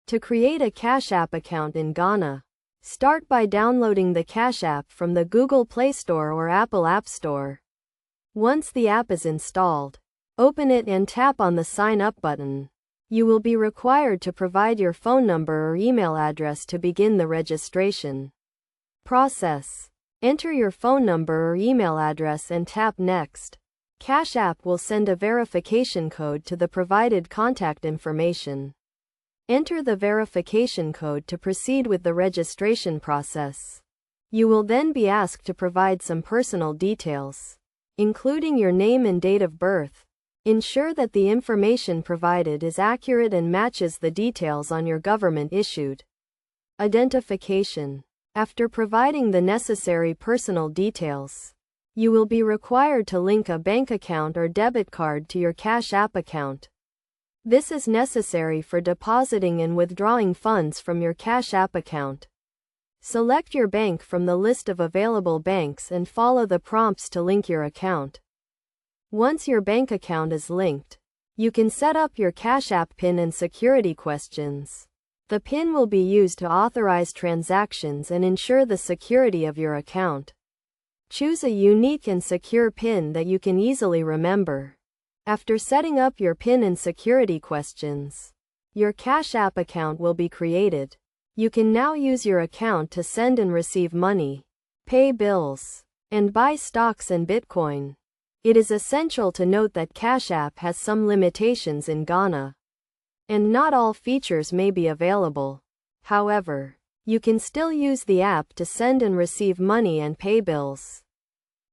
To create a Cash App account in Ghana, start by downloading the Cash App from the Google Play Store or Apple App Store. Once the app is installed, open it and tap on the Sign Up button. You will be required to provide your phone number or email address to begin the registration process. Enter your phone number or email address and tap Next. Cash App will send a verification code to the provided contact information. Enter the verification code to proceed with the registration process. You will then be asked to provide some personal details, including your name and date of birth. Ensure that the information provided is accurate and matches the details on your government-issued identification. After providing the necessary personal details, you will be required to link a bank account or debit card to your Cash App account. This is necessary for depositing and withdrawing funds from your Cash App account. Select your bank from the list of available banks and follow the prompts to link your account. Once your bank account is linked, you can set up your Cash App PIN and security questions. The PIN will be used to authorize transactions and ensure the security of your account. Choose a unique and secure PIN that you can easily remember. After setting up your PIN and security questions, your Cash App account will be created. You can now use your account to send and receive money, pay bills, and buy stocks and Bitcoin. It is essential to note that Cash App has some limitations in Ghana, and not all features may be available. However, you can still use the app to send and receive money and pay bills.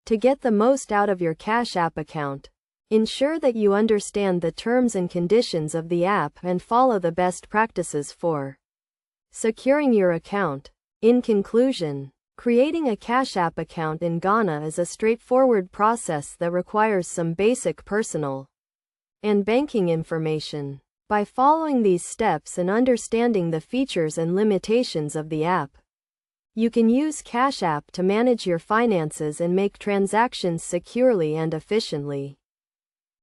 To get the most out of your Cash App account, ensure that you understand the terms and conditions of the app and follow the best practices for securing your account. In conclusion, creating a Cash App account in Ghana is a straightforward process that requires some basic personal and banking information. By following these steps and understanding the features and limitations of the app, you can use Cash App to manage your finances and make transactions securely and efficiently.